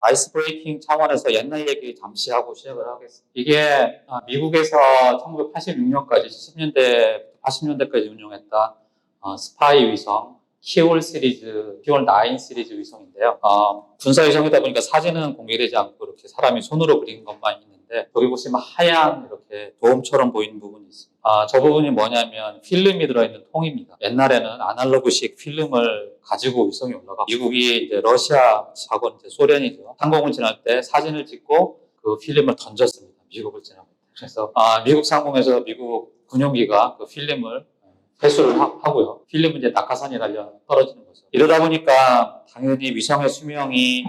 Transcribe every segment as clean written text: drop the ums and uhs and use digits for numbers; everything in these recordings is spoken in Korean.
아이스 브레이킹 차원에서 옛날 얘기 잠시 하고 시작을 하겠습니다. 이게 미국에서 1986년까지 70년대, 80년대까지 운용했던 스파이 위성 키올 시리즈, 키올 9 시리즈 위성인데요. 군사 위성이다 보니까 사진은 공개되지 않고 이렇게 사람이 손으로 그린 것만 있는데 여기 보시면 하얀 이렇게 도움처럼 보이는 부분이 있습니다. 저 부분이 뭐냐면 필름이 들어있는 통입니다. 옛날에는 아날로그식 필름을 가지고 위성이 올라가 미국이 이제 러시아하고 이제 소련이죠. 상공을 지날 때 사진을 찍고 그 필름을 던졌습니다. 미국을 지나고. 그래서 미국 상공에서 미국 군용기가 그 필름을 회수를 하고요. 필름은 이제 낙하산이 달려 떨어지는 거죠. 이러다 보니까 당연히 위성의 수명이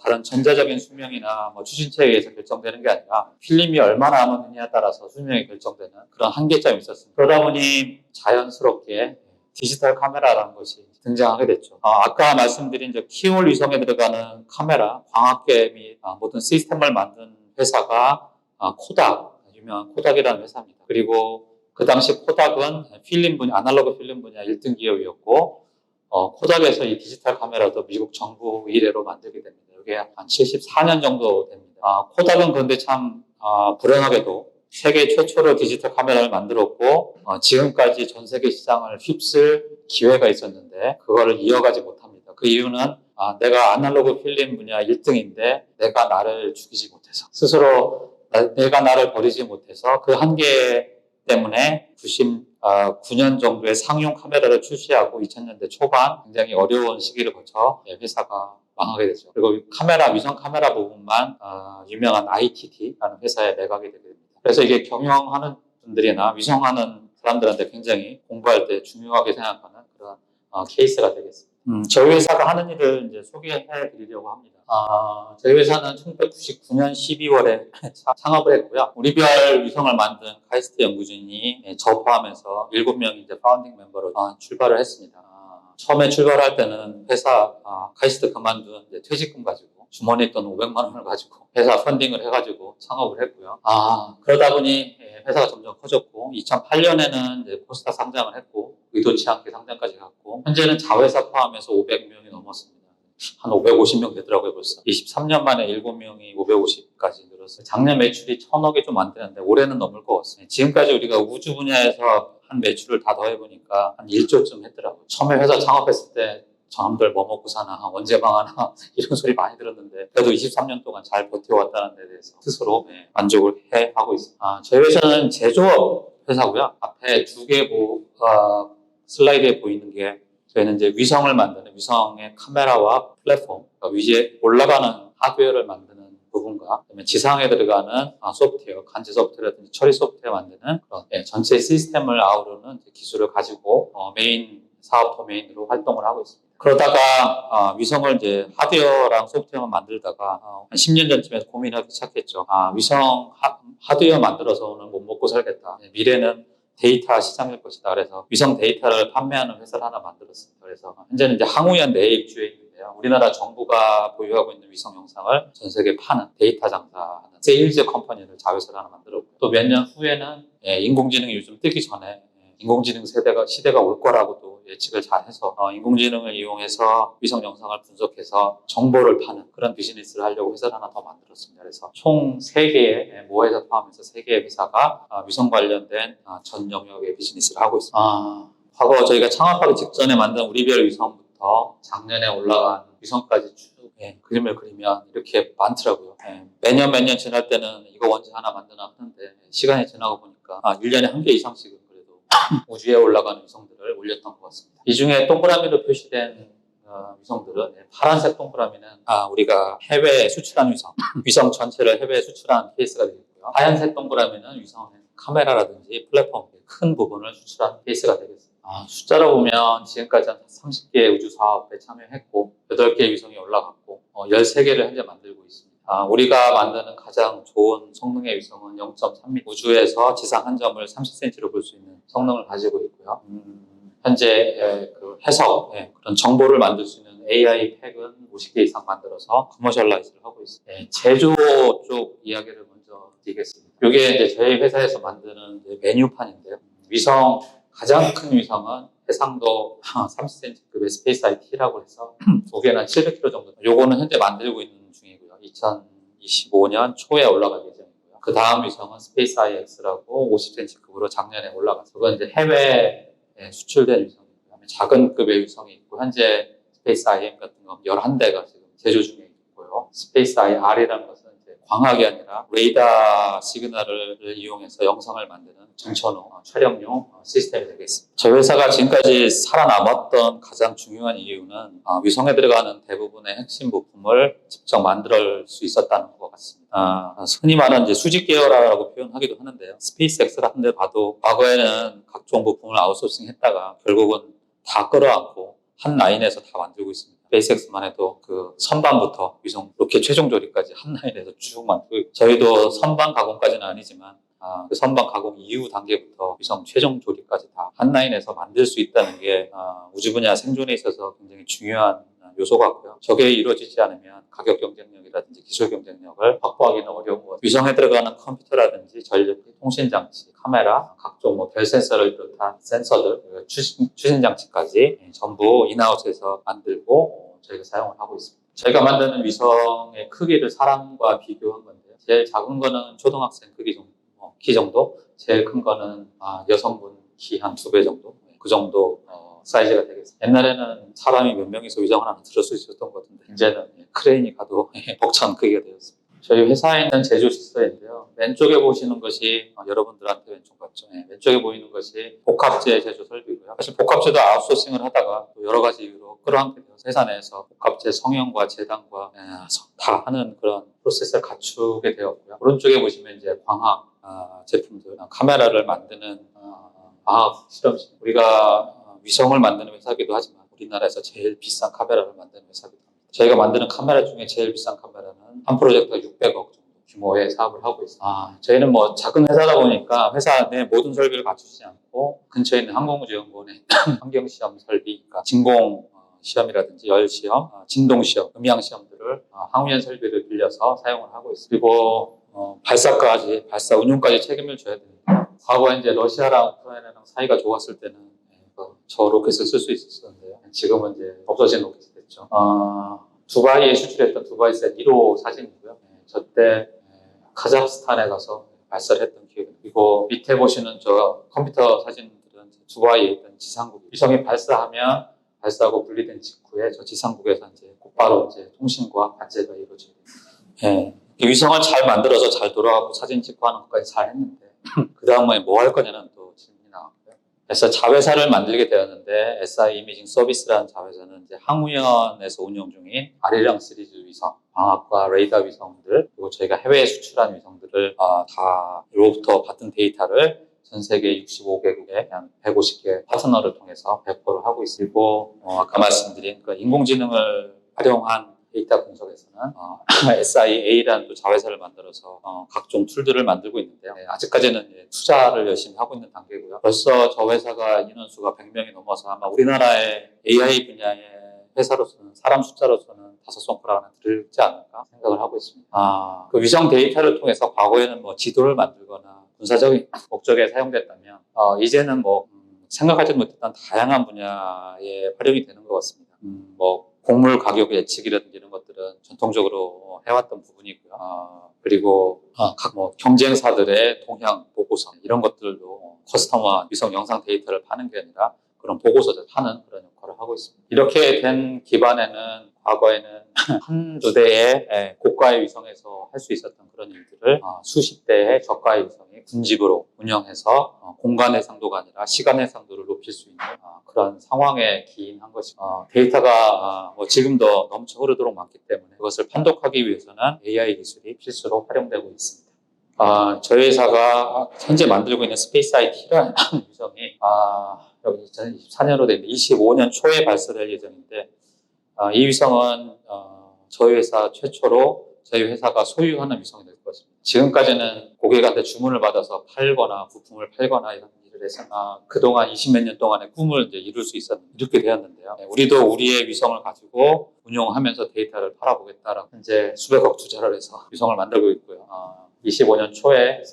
다른 전자적인 수명이나 뭐 추진체에 의해서 결정되는 게 아니라 필름이 얼마나 남았느냐에 따라서 수명이 결정되는 그런 한계점이 있었습니다. 그러다 보니 자연스럽게 디지털 카메라라는 것이 등장하게 됐죠. 아까 말씀드린 키올 위성에 들어가는 카메라, 광학계 및 모든 시스템을 만든 회사가 코닥, 유명한 코닥이라는 회사입니다. 그리고 그 당시 코닥은 필름 분야, 아날로그 필름 분야 1등 기업이었고, 코닥에서 이 디지털 카메라도 미국 정부 의뢰로 만들게 됩니다. 이게 한 74년 정도 됩니다. 코닥은 그런데 참, 불행하게도 세계 최초로 디지털 카메라를 만들었고, 지금까지 전 세계 시장을 휩쓸 기회가 있었는데, 그거를 이어가지 못합니다. 그 이유는, 내가 아날로그 필름 분야 1등인데, 내가 나를 죽이지 못해서, 스스로 내가 나를 버리지 못해서 그 한계 때문에 99년 정도에 상용 카메라를 출시하고 2000년대 초반 굉장히 어려운 시기를 거쳐 회사가 망하게 되죠. 그리고 위성 카메라 부분만 유명한 ITT라는 회사에 매각이 되게 됩니다. 그래서 이게 경영하는 분들이나 위성하는 사람들한테 굉장히 공부할 때 중요하게 생각하는 그런 케이스가 되겠습니다. 저희 회사가 하는 일을 이제 소개해 드리려고 합니다. 저희 회사는 1999년 12월에 창업을 했고요. 우리별 위성을 만든 카이스트 연구진이 저 포함해서 7명이 이제 파운딩 멤버로 출발을 했습니다. 처음에 출발할 때는 회사 카이스트 그만둔 이제 퇴직금 가지고 주머니에 있던 500만 원을 가지고 회사 펀딩을 해가지고 창업을 했고요. 그러다 보니 회사가 점점 커졌고 2008년에는 이제 코스닥 상장을 했고 의도치 않게 상장까지 갔고 현재는 자회사 포함해서 500명이 넘었습니다. 한 550명 되더라고요, 벌써. 23년 만에 7명이 550까지 늘었어요. 작년 매출이 1000억이 좀 안 되는데 올해는 넘을 것 같습니다. 지금까지 우리가 우주 분야에서 한 매출을 다 더해보니까 한 1조쯤 했더라고요. 처음에 회사 창업했을 때 저놈들 뭐 먹고 사나, 언제 망하나 이런 소리 많이 들었는데 그래도 23년 동안 잘 버텨왔다는 데 대해서 스스로 만족을 하고 있습니다. 저희 회사는 제조업 회사고요. 앞에 두 개 슬라이드에 보이는 게 저희는 이제 위성을 만드는 위성의 카메라와 플랫폼, 그러니까 위에 올라가는 하드웨어를 만드는 부분과 그다음에 지상에 들어가는 소프트웨어, 간제 소프트웨어라든지 처리 소프트웨어 만드는 그런 전체 시스템을 아우르는 기술을 가지고 메인 사업 도메인으로 활동을 하고 있습니다. 그러다가 위성을 이제 하드웨어랑 소프트웨어만 만들다가 한 10년 전쯤에 고민하기 시작했죠. 위성 하드웨어 만들어서는 못 먹고 살겠다. 미래는 데이터 시장일 것이다. 그래서 위성 데이터를 판매하는 회사를 하나 만들었습니다. 그래서 현재는 이제 항우연 내입주에 있는데요. 우리나라 정부가 보유하고 있는 위성 영상을 전 세계에 파는 데이터 장사하는 세일즈 컴퍼니를 자회사를 하나 만들었고 또 몇 년 후에는 인공지능이 요즘 뜨기 전에 인공지능 시대가 올 거라고 또 예측을 잘 해서 인공지능을 이용해서 위성 영상을 분석해서 정보를 파는 그런 비즈니스를 하려고 회사를 하나 더 만들었습니다. 그래서 총 3개의 모회사 포함해서 3개의 회사가 위성 관련된 전 영역의 비즈니스를 하고 있습니다. 과거 저희가 창업하기 직전에 만든 우리별 위성부터 작년에 올라간 위성까지 쭉 그림을 그리면 이렇게 많더라고요. 매년 지날 때는 이거 언제 하나 만드나 하는데 시간이 지나고 보니까 1년에 1개 이상씩은 그래도 우주에 올라가는 위성들을 올렸던 것 같습니다. 이 중에 동그라미로 표시된 위성들은 파란색 동그라미는 우리가 해외에 수출한 위성 전체를 해외에 수출한 케이스가 되겠고요. 하얀색 동그라미는 위성의 카메라라든지 플랫폼 큰 부분을 수출한 케이스가 되겠습니다. 숫자로 보면 지금까지 한 30개 우주 사업에 참여했고 8개 위성이 올라갔고 13개를 현재 만들고 있습니다. 우리가 만드는 가장 좋은 성능의 위성은 0.3m 우주에서 지상 한 점을 30cm로 볼 수 있는 성능을 가지고 있고요. 현재 그 해석, 그런 정보를 만들 수 있는 AI 팩은 50개 이상 만들어서 커머셜라이즈를 하고 있습니다. 제조 쪽 이야기를 먼저 드리겠습니다. 이게 이제 저희 회사에서 만드는 메뉴판인데요. 위성 가장 큰 위성은 해상도 30cm급의 스페이스 IT라고 해서 무게는 700kg 정도. 요거는 현재 만들고 있는 중이고요. 2025년 초에 올라갈 예정이고요. 그 다음 위성은 스페이스 IX라고 50cm급으로 작년에 올라가서 그건 이제 해외에 수출된 위성이고요. 작은 급의 위성이 있고 현재 스페이스 IM 같은 건 11대가 지금 제조 중에 있고요. 스페이스 IR이라는 것은 이제 광학이 아니라 레이더 시그널을 이용해서 영상을 만드는 정천후 촬영용 시스템이 되겠습니다. 저희 회사가 지금까지 살아남았던 가장 중요한 이유는 위성에 들어가는 대부분의 핵심 부품을 직접 만들 수 있었다는 것 같습니다. 흔히 말하는 이제 수직 계열화라고 표현하기도 하는데요. 스페이스X 같은 데 봐도 과거에는 각종 부품을 아웃소싱 했다가 결국은 다 끌어안고 한 라인에서 다 만들고 있습니다. 스페이스X만 해도 그 선반부터 위성 로켓 최종 조립까지 한 라인에서 쭉 만들고 있고 저희도 선반 가공까지는 아니지만 그 선반 가공 이후 단계부터 위성 최종 조립까지 다 한 라인에서 만들 수 있다는 게 우주 분야 생존에 있어서 굉장히 중요한 요소 같고요. 저게 이루어지지 않으면 가격 경쟁력이라든지 기술 경쟁력을 확보하기는 어려운 것 같아요. 위성에 들어가는 컴퓨터라든지 전력, 통신 장치, 카메라, 각종 별 센서를 비롯한 센서들, 추진 장치까지 전부 인하우스에서 만들고 저희가 사용을 하고 있습니다. 저희가 만드는 위성의 크기를 사람과 비교한 건데요. 제일 작은 거는 초등학생 크기 정도, 키 정도, 제일 큰 거는 여성분 키 한 2배 정도, 그 정도 사이즈가 되겠습니다. 옛날에는 사람이 몇 명이서 위성을 하나 들을 수 있었던 것 같은데 이제는 크레인이 가도 벅찬 크기가 되었습니다. 저희 회사에 있는 제조 시설인데요. 왼쪽에 보시는 것이 여러분들한테 왼쪽 같죠. 왼쪽에 보이는 것이 복합재 제조 설비고요. 사실 복합재도 아웃소싱을 하다가 또 여러 가지 이유로 끌어안게 되어서 회사 내에서 복합재 성형과 재단과 다 하는 그런 프로세스를 갖추게 되었고요. 오른쪽에 보시면 이제 광학 제품들, 카메라를 만드는 과학 실험실. 우리가 위성을 만드는 회사이기도 하지만 우리나라에서 제일 비싼 카메라를 만드는 회사이기도 합니다. 저희가 만드는 카메라 중에 제일 비싼 카메라는 한 프로젝트가 600억 정도 규모의 사업을 하고 있습니다. 저희는 작은 회사다 보니까 회사 내 모든 설비를 갖추지 않고 근처에 있는 항공우주연구원의 환경시험 설비, 그러니까 진공 시험이라든지 열시험, 진동시험, 음향시험들을 항우연 설비를 빌려서 사용을 하고 있습니다. 그리고 발사까지, 발사 운용까지 책임을 져야 됩니다. 과거에 이제 러시아랑 우크라이나랑 사이가 좋았을 때는 저 로켓을 쓸 수 있었는데요. 지금은 이제 없어진 로켓이 됐죠. 두바이에 수출했던 두바이셋 1호 사진이고요. 저때 카자흐스탄에 가서 발사를 했던 기억이 나요. 그리고 밑에 보시는 저 컴퓨터 사진들은 두바이에 있던 지상국. 위성이 발사하고 분리된 직후에 저 지상국에서 이제 곧바로 이제 통신과 관제가 이루어지게 됩니다. 위성을 잘 만들어서 잘 돌아가고 사진 찍고 하는 것까지 잘 했는데 그 다음에 뭐 할 거냐는 또 질문이 나왔고요. 그래서 자회사를 만들게 되었는데 SI 이미징 서비스라는 자회사는 이제 항우연에서 운영 중인 아리랑 시리즈 위성, 광학과 레이더 위성들 그리고 저희가 해외에 수출한 위성들을 다로부터 받은 데이터를 전 세계 65개국에 한 150개 파트너를 통해서 배포를 하고 있고 아까 말씀드린 그 인공지능을 활용한 데이터 분석에서는 SIA라는 또 자회사를 만들어서 각종 툴들을 만들고 있는데요. 아직까지는 투자를 열심히 하고 있는 단계고요. 벌써 저 회사가 인원수가 100명이 넘어서 아마 우리나라의 AI 분야의 회사로서는 사람 숫자로서는 5손가락 안에 들지 않을까 생각을 하고 있습니다. 그 위성 데이터를 통해서 과거에는 지도를 만들거나 군사적인 목적에 사용됐다면 이제는 생각하지 못했던 다양한 분야에 활용이 되는 것 같습니다. 곡물 가격 예측이라든지 이런 것들은 전통적으로 해왔던 부분이고요. 그리고 각 경쟁사들의 동향 보고서 이런 것들도 커스텀화 위성 영상 데이터를 파는 게 아니라 그런 보고서를 파는 그런 역할을 하고 있습니다. 이렇게 된 기반에는 과거에는 한두 대의 고가의 위성에서 할 수 있었던 그런 일들을 수십 대의 저가의 위성이 군집으로 운영해서 공간 해상도가 아니라 시간 해상도를 높일 수 있는 그런 상황에 기인한 것이고 데이터가 지금도 넘쳐 흐르도록 많기 때문에 그것을 판독하기 위해서는 AI 기술이 필수로 활용되고 있습니다. 저희 회사가 현재 만들고 있는 스페이스 IT라는 위성이 여기 2024년으로 되면 25년 초에 발사될 예정인데 이 위성은 저희 회사 최초로 저희 회사가 소유하는 위성이 될 것입니다. 지금까지는 고객한테 주문을 받아서 팔거나 부품을 팔거나 이런 일을 해서 그동안 20몇 년 동안의 꿈을 이제 이룰 수 있었는데 이렇게 되었는데요. 우리도 우리의 위성을 가지고 운용하면서 데이터를 팔아보겠다라고 현재 수백억 투자를 해서 위성을 만들고 있고요. 25년 초에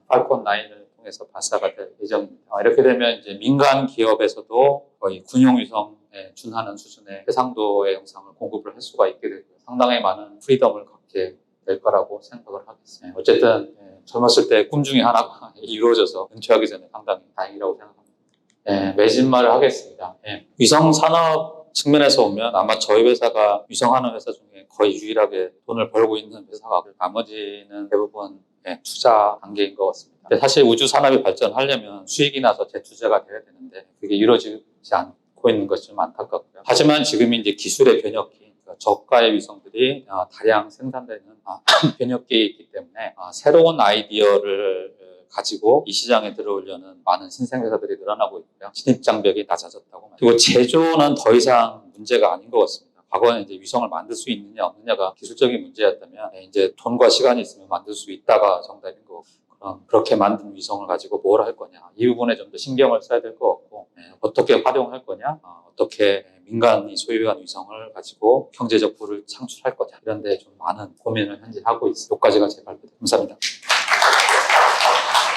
팔콘 9을 통해서 발사가 될 예정입니다. 이렇게 되면 이제 민간 기업에서도 거의 군용 위성에 준하는 수준의 해상도의 영상을 공급을 할 수가 있게 되고요. 상당히 많은 프리덤을 갖게 될 거라고 생각을 하겠습니다. 어쨌든 젊었을 때 꿈 중에 하나가 이루어져서 은퇴하기 전에 상당히 다행이라고 생각합니다. 매진 말을 하겠습니다. 위성 산업 측면에서 보면 아마 저희 회사가 위성하는 회사 중에 거의 유일하게 돈을 벌고 있는 회사가 나머지는 대부분 투자 단계인 것 같습니다. 근데 사실 우주 산업이 발전하려면 수익이 나서 재투자가 돼야 되는데 그게 이루어지지 않고 있는 것이 좀 안타깝고요. 하지만 지금 이제 기술의 변혁기, 저가의 위성들이 다량 생산되는 변혁기에 있기 때문에 새로운 아이디어를 가지고 이 시장에 들어오려는 많은 신생회사들이 늘어나고 있고요. 진입장벽이 낮아졌다고. 그리고 제조는 더 이상 문제가 아닌 것 같습니다. 과거에는 이제 위성을 만들 수 있느냐 없느냐가 기술적인 문제였다면 이제 돈과 시간이 있으면 만들 수 있다가 정답인 거고, 그럼 그렇게 만든 위성을 가지고 뭘 할 거냐, 이 부분에 좀 더 신경을 써야 될 것 같고, 어떻게 활용할 거냐, 어떻게 민간이 소유한 위성을 가지고 경제적 부를 창출할 거냐, 이런 데 좀 많은 고민을 현재 하고 있습니다. 여기까지가 제 발표입니다. 감사합니다.